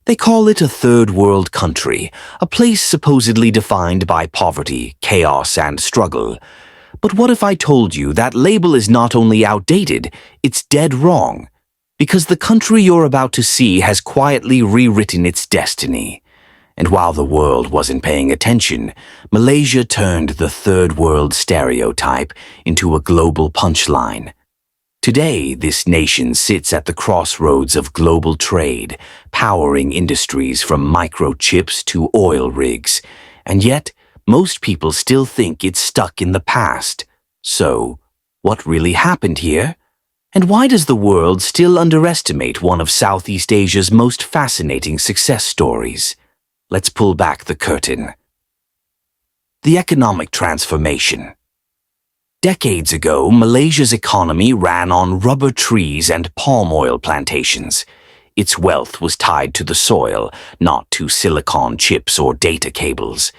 They call it a third world country, a place supposedly defined by poverty, chaos, and struggle. But what if I told you that label is not only outdated, it's dead wrong? Because the country you're about to see has quietly rewritten its destiny. And while the world wasn't paying attention, Malaysia turned the third world stereotype into a global punchline. Today, this nation sits at the crossroads of global trade, powering industries from microchips to oil rigs. And yet, most people still think it's stuck in the past. So, what really happened here? And why does the world still underestimate one of Southeast Asia's most fascinating success stories? Let's pull back the curtain. The economic transformation. Decades ago, Malaysia's economy ran on rubber trees and palm oil plantations. Its wealth was tied to the soil, not to silicon chips or data cables.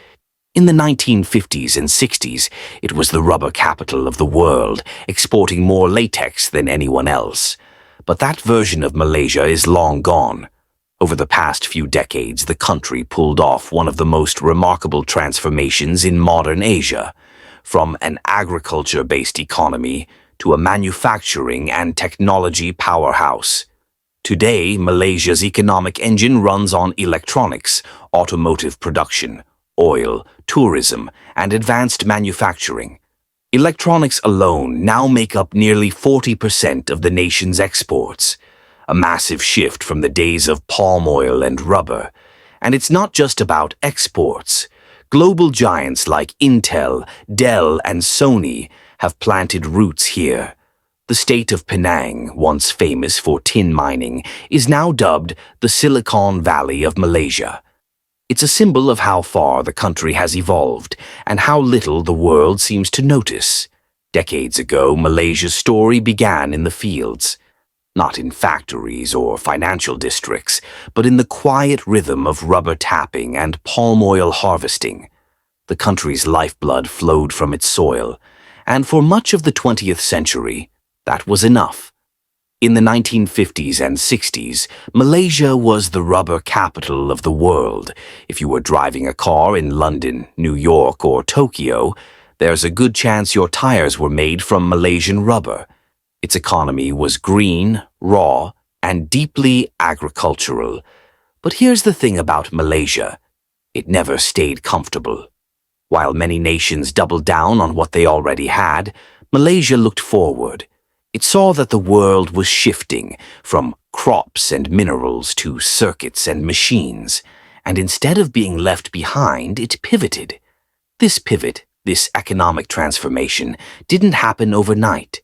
In the 1950s and 60s, it was the rubber capital of the world, exporting more latex than anyone else. But that version of Malaysia is long gone. Over the past few decades, the country pulled off one of the most remarkable transformations in modern Asia, from an agriculture-based economy to a manufacturing and technology powerhouse. Today, Malaysia's economic engine runs on electronics, automotive production, oil, tourism, and advanced manufacturing. Electronics alone now make up nearly 40% of the nation's exports, a massive shift from the days of palm oil and rubber. And it's not just about exports. Global giants like Intel, Dell, and Sony have planted roots here. The state of Penang, once famous for tin mining, is now dubbed the Silicon Valley of Malaysia. It's a symbol of how far the country has evolved and how little the world seems to notice. Decades ago, Malaysia's story began in the fields. Not in factories or financial districts, but in the quiet rhythm of rubber tapping and palm oil harvesting. The country's lifeblood flowed from its soil, and for much of the 20th century, that was enough. In the 1950s and 60s, Malaysia was the rubber capital of the world. If you were driving a car in London, New York, or Tokyo, there's a good chance your tires were made from Malaysian rubber. Its economy was green, raw, and deeply agricultural. But here's the thing about Malaysia. It never stayed comfortable. While many nations doubled down on what they already had, Malaysia looked forward. It saw that the world was shifting from crops and minerals to circuits and machines, and instead of being left behind, it pivoted. This pivot, this economic transformation, didn't happen overnight.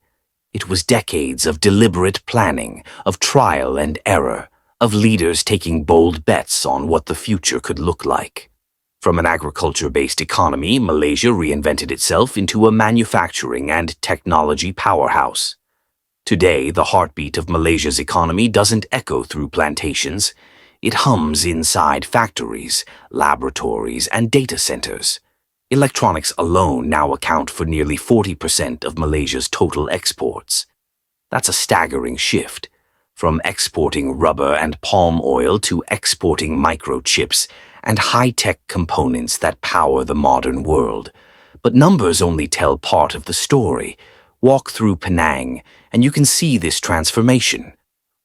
It was decades of deliberate planning, of trial and error, of leaders taking bold bets on what the future could look like. From an agriculture-based economy, Malaysia reinvented itself into a manufacturing and technology powerhouse. Today, the heartbeat of Malaysia's economy doesn't echo through plantations. It hums inside factories, laboratories, and data centers. Electronics alone now account for nearly 40% of Malaysia's total exports. That's a staggering shift, from exporting rubber and palm oil to exporting microchips and high-tech components that power the modern world. But numbers only tell part of the story. Walk through Penang, and you can see this transformation.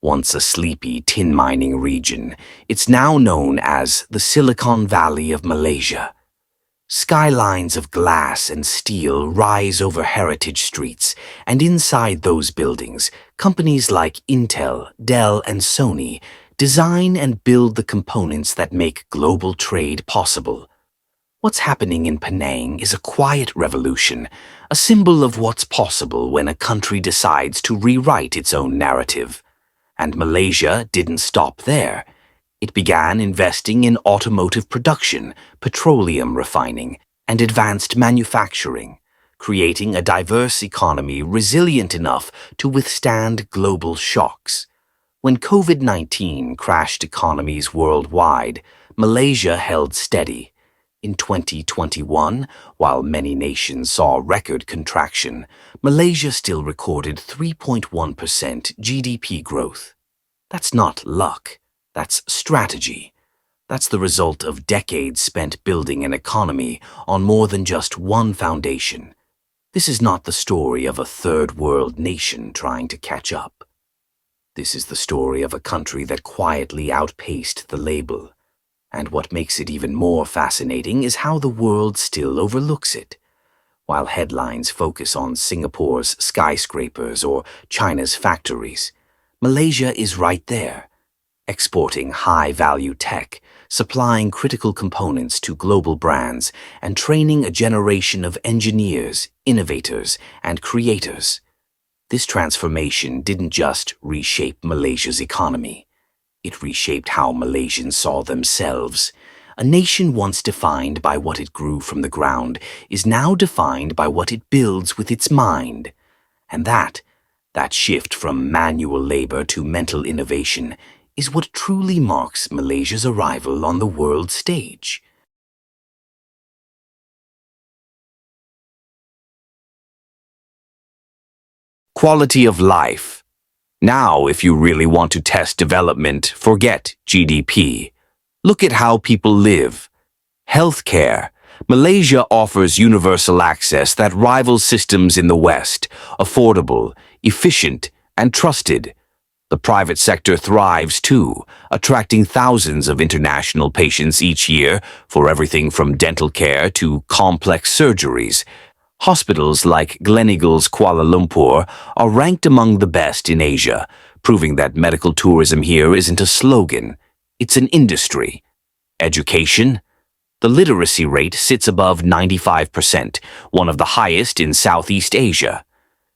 Once a sleepy tin mining region, it's now known as the Silicon Valley of Malaysia. Skylines of glass and steel rise over heritage streets, and inside those buildings, companies like Intel, Dell, and Sony design and build the components that make global trade possible. What's happening in Penang is a quiet revolution, a symbol of what's possible when a country decides to rewrite its own narrative. And Malaysia didn't stop there. It began investing in automotive production, petroleum refining, and advanced manufacturing, creating a diverse economy resilient enough to withstand global shocks. When COVID-19 crashed economies worldwide, Malaysia held steady. In 2021, while many nations saw record contraction, Malaysia still recorded 3.1% GDP growth. That's not luck. That's strategy. That's the result of decades spent building an economy on more than just one foundation. This is not the story of a third world nation trying to catch up. This is the story of a country that quietly outpaced the label. And what makes it even more fascinating is how the world still overlooks it. While headlines focus on Singapore's skyscrapers or China's factories, Malaysia is right there, exporting high-value tech, supplying critical components to global brands, and training a generation of engineers, innovators, and creators. This transformation didn't just reshape Malaysia's economy. It reshaped how Malaysians saw themselves. A nation once defined by what it grew from the ground is now defined by what it builds with its mind. And that shift from manual labor to mental innovation is what truly marks Malaysia's arrival on the world stage. Quality of life. Now, if you really want to test development, forget GDP. Look at how people live. Healthcare. Malaysia offers universal access that rivals systems in the West, affordable, efficient, and trusted. The private sector thrives too, attracting thousands of international patients each year for everything from dental care to complex surgeries. Hospitals like Gleneagles Kuala Lumpur are ranked among the best in Asia, proving that medical tourism here isn't a slogan, it's an industry. Education. The literacy rate sits above 95%, one of the highest in Southeast Asia.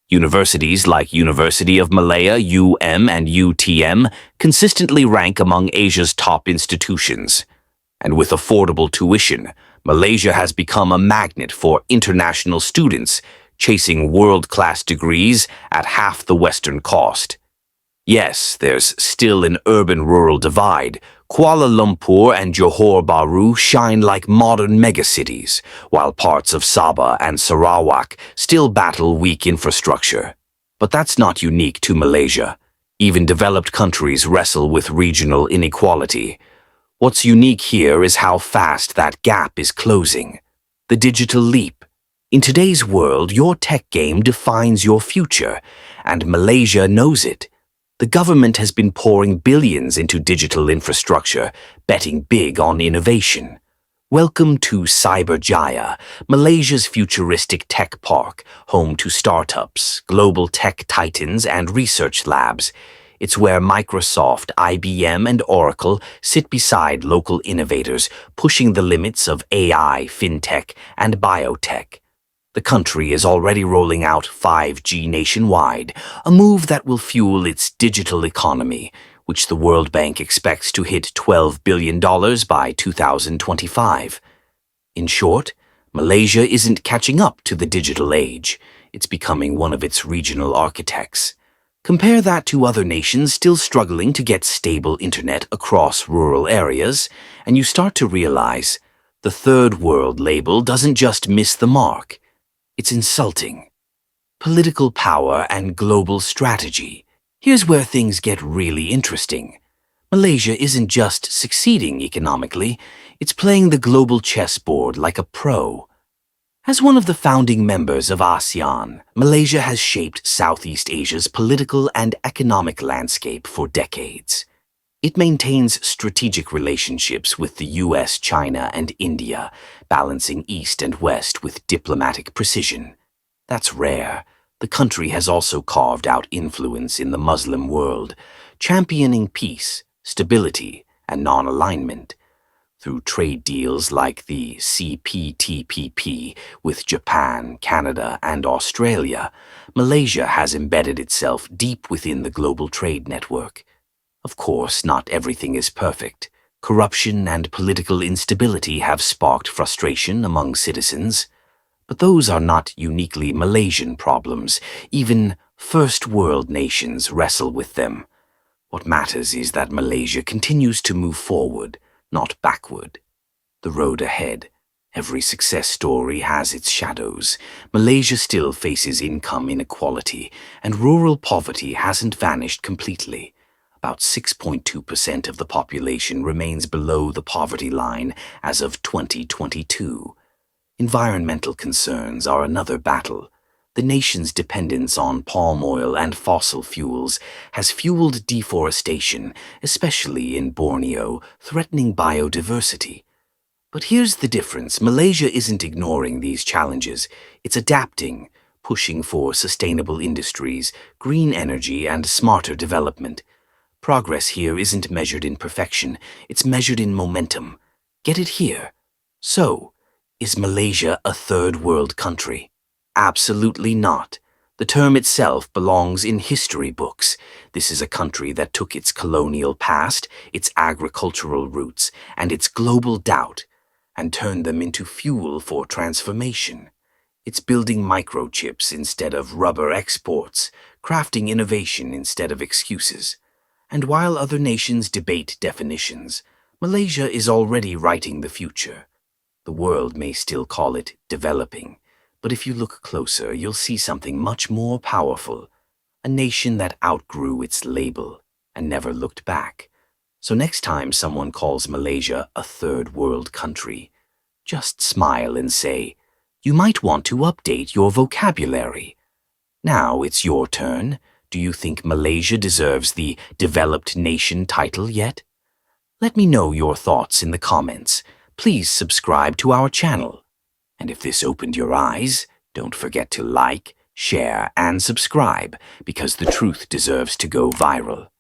Universities like University of Malaya, and UTM consistently rank among Asia's top institutions. And with affordable tuition, Malaysia has become a magnet for international students, chasing world-class degrees at half the Western cost. Yes, there's still an urban-rural divide. Kuala Lumpur and Johor Bahru shine like modern megacities, while parts of Sabah and Sarawak still battle weak infrastructure. But that's not unique to Malaysia. Even developed countries wrestle with regional inequality. What's unique here is how fast that gap is closing. The digital leap. In today's world, your tech game defines your future, and Malaysia knows it. The government has been pouring billions into digital infrastructure, betting big on innovation. Welcome to Cyberjaya, Malaysia's futuristic tech park, home to startups, global tech titans, and research labs. It's where Microsoft, IBM, and Oracle sit beside local innovators, pushing the limits of AI, fintech, and biotech. The country is already rolling out 5G nationwide, a move that will fuel its digital economy, which the World Bank expects to hit $12 billion by 2025. In short, Malaysia isn't catching up to the digital age. It's becoming one of its regional architects. Compare that to other nations still struggling to get stable internet across rural areas, and you start to realize the third world label doesn't just miss the mark. It's insulting. Political power and global strategy. Here's where things get really interesting. Malaysia isn't just succeeding economically, it's playing the global chessboard like a pro. As one of the founding members of ASEAN, Malaysia has shaped Southeast Asia's political and economic landscape for decades. It maintains strategic relationships with the US, China, and India, balancing East and West with diplomatic precision. That's rare. The country has also carved out influence in the Muslim world, championing peace, stability, and non-alignment. Through trade deals like the CPTPP with Japan, Canada, and Australia, Malaysia has embedded itself deep within the global trade network. Of course, not everything is perfect. Corruption and political instability have sparked frustration among citizens. But those are not uniquely Malaysian problems. Even first world nations wrestle with them. What matters is that Malaysia continues to move forward, not backward. The road ahead. Every success story has its shadows. Malaysia still faces income inequality, and rural poverty hasn't vanished completely. About 6.2% of the population remains below the poverty line as of 2022. Environmental concerns are another battle. The nation's dependence on palm oil and fossil fuels has fueled deforestation, especially in Borneo, threatening biodiversity. But here's the difference. Malaysia isn't ignoring these challenges. It's adapting, pushing for sustainable industries, green energy, and smarter development. Progress here isn't measured in perfection, it's measured in momentum. Get it here? So, is Malaysia a third world country? Absolutely not. The term itself belongs in history books. This is a country that took its colonial past, its agricultural roots, and its global doubt, and turned them into fuel for transformation. It's building microchips instead of rubber exports, crafting innovation instead of excuses. And while other nations debate definitions, Malaysia is already writing the future. The world may still call it developing, but if you look closer, you'll see something much more powerful. A nation that outgrew its label and never looked back. So next time someone calls Malaysia a third world country, just smile and say, you might want to update your vocabulary. Now it's your turn. Do you think Malaysia deserves the developed nation title yet? Let me know your thoughts in the comments. Please subscribe to our channel. And if this opened your eyes, don't forget to like, share, and subscribe because the truth deserves to go viral.